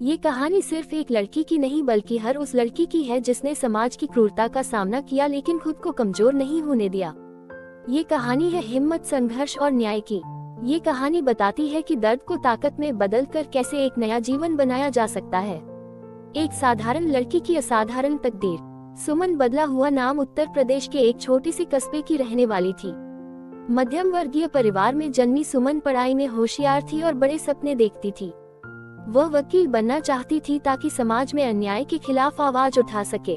ये कहानी सिर्फ एक लड़की की नहीं बल्कि हर उस लड़की की है जिसने समाज की क्रूरता का सामना किया लेकिन खुद को कमजोर नहीं होने दिया। ये कहानी है हिम्मत, संघर्ष और न्याय की। ये कहानी बताती है कि दर्द को ताकत में बदलकर कैसे एक नया जीवन बनाया जा सकता है। एक साधारण लड़की की असाधारण तकदीर। सुमन बदला हुआ नाम उत्तर प्रदेश के एक छोटी सी कस्बे की रहने वाली थी। मध्यम वर्गीय परिवार में जन्मी सुमन पढ़ाई में होशियार थी और बड़े सपने देखती थी। वह वकील बनना चाहती थी ताकि समाज में अन्याय के खिलाफ आवाज उठा सके।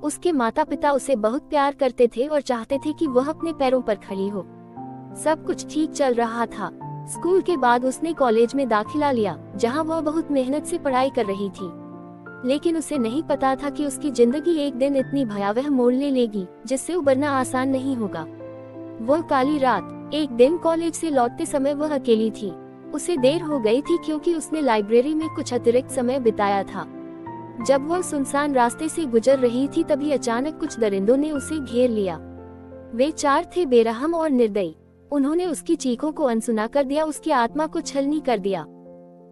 उसके माता पिता उसे बहुत प्यार करते थे और चाहते थे कि वह अपने पैरों पर खड़ी हो। सब कुछ ठीक चल रहा था। स्कूल के बाद उसने कॉलेज में दाखिला लिया, जहां वह बहुत मेहनत से पढ़ाई कर रही थी। लेकिन उसे नहीं पता था कि उसकी जिंदगी एक दिन इतनी भयावह मोड़ ले लेगी जिससे उबरना आसान नहीं होगा। वह काली रात। एक दिन कॉलेज से लौटते समय वह अकेली थी। उसे देर हो गई थी क्योंकि उसने लाइब्रेरी में कुछ अतिरिक्त समय बिताया था। जब वह सुनसान रास्ते से गुजर रही थी तभी अचानक कुछ दरिंदों ने उसे घेर लिया। वे 4 थे, बेरहम और निर्दयी। उन्होंने उसकी चीखों को अनसुना कर दिया, उसकी आत्मा को छलनी कर दिया।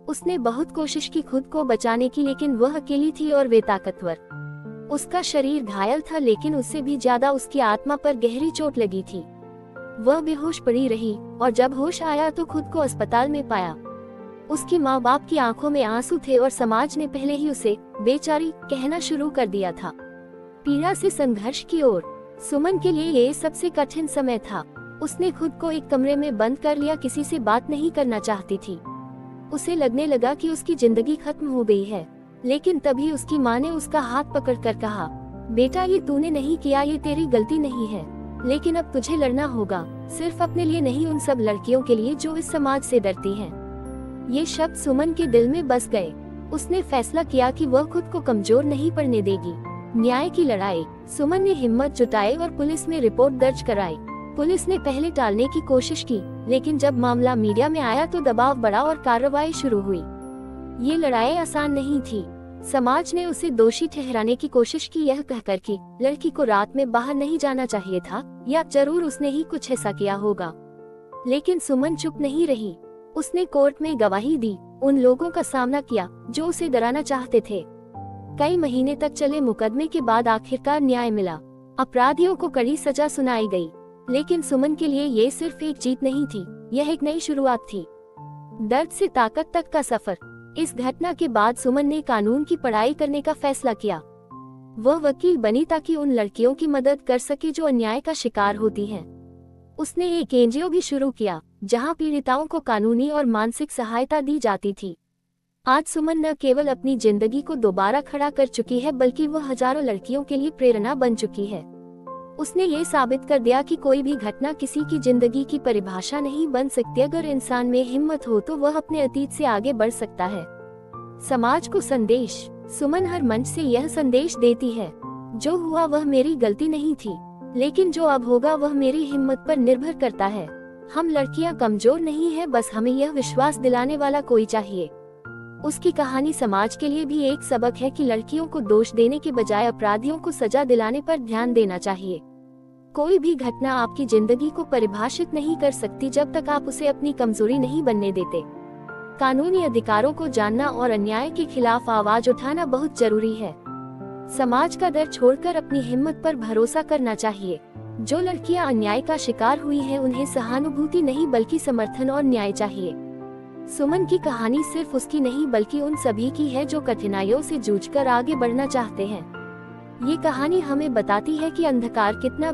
उसने बहुत कोशिश की खुद को बचाने की, लेकिन वह अकेली थी और वे ताकतवर। उसका शरीर घायल था लेकिन उससे भी ज्यादा उसकी आत्मा पर गहरी चोट लगी थी। वह बेहोश पड़ी रही और जब होश आया तो खुद को अस्पताल में पाया। उसकी माँ बाप की आंखों में आंसू थे और समाज ने पहले ही उसे बेचारी कहना शुरू कर दिया था। पीड़ा से संघर्ष की ओर। सुमन के लिए ये सबसे कठिन समय था। उसने खुद को एक कमरे में बंद कर लिया, किसी से बात नहीं करना चाहती थी। उसे लगने लगा कि उसकी जिंदगी खत्म हो गई है। लेकिन तभी उसकी माँ ने उसका हाथ पकड़कर कहा, बेटा ये तूने नहीं किया, ये तेरी गलती नहीं है, लेकिन अब तुझे लड़ना होगा, सिर्फ अपने लिए नहीं, उन सब लड़कियों के लिए जो इस समाज से डरती हैं। ये शब्द सुमन के दिल में बस गए। उसने फैसला किया कि वह खुद को कमजोर नहीं पड़ने देगी। न्याय की लड़ाई। सुमन ने हिम्मत जुटाई और पुलिस में रिपोर्ट दर्ज कराई। पुलिस ने पहले टालने की कोशिश की, लेकिन जब मामला मीडिया में आया तो दबाव बढ़ा और कार्रवाई शुरू हुई। ये लड़ाई आसान नहीं थी। समाज ने उसे दोषी ठहराने की कोशिश की, यह कहकर कि लड़की को रात में बाहर नहीं जाना चाहिए था या जरूर उसने ही कुछ ऐसा किया होगा। लेकिन सुमन चुप नहीं रही। उसने कोर्ट में गवाही दी, उन लोगों का सामना किया जो उसे डराना चाहते थे। कई महीने तक चले मुकदमे के बाद आखिरकार न्याय मिला। अपराधियों को कड़ी सजा सुनाई गई। लेकिन सुमन के लिए ये सिर्फ एक जीत नहीं थी, यह एक नई शुरुआत थी। दर्द से ताकत तक का सफर। इस घटना के बाद सुमन ने कानून की पढ़ाई करने का फैसला किया। वह वकील बनी ताकि उन लड़कियों की मदद कर सके जो अन्याय का शिकार होती हैं। उसने एक एनजीओ भी शुरू किया जहां पीड़िताओं को कानूनी और मानसिक सहायता दी जाती थी। आज सुमन न केवल अपनी जिंदगी को दोबारा खड़ा कर चुकी है बल्कि वह हजारों लड़कियों के लिए प्रेरणा बन चुकी है। उसने ये साबित कर दिया कि कोई भी घटना किसी की जिंदगी की परिभाषा नहीं बन सकती। अगर इंसान में हिम्मत हो तो वह अपने अतीत से आगे बढ़ सकता है। समाज को संदेश। सुमन हर मंच से यह संदेश देती है, जो हुआ वह मेरी गलती नहीं थी, लेकिन जो अब होगा वह मेरी हिम्मत पर निर्भर करता है। हम लड़कियां कमजोर नहीं है, बस हमें यह विश्वास दिलाने वाला कोई चाहिए। उसकी कहानी समाज के लिए भी एक सबक है कि लड़कियों को दोष देने के बजाय अपराधियों को सजा दिलाने पर ध्यान देना चाहिए। कोई भी घटना आपकी जिंदगी को परिभाषित नहीं कर सकती जब तक आप उसे अपनी कमजोरी नहीं बनने देते। कानूनी अधिकारों को जानना और अन्याय के खिलाफ आवाज उठाना बहुत जरूरी है। समाज का डर छोड़कर अपनी हिम्मत पर भरोसा करना चाहिए। जो लड़कियां अन्याय का शिकार हुई हैं उन्हें सहानुभूति नहीं बल्कि समर्थन और न्याय चाहिए। सुमन की कहानी सिर्फ उसकी नहीं बल्कि उन सभी की है जो कठिनाइयों से जूझकर आगे बढ़ना चाहते हैं। ये कहानी हमें बताती है कि अंधकार कितना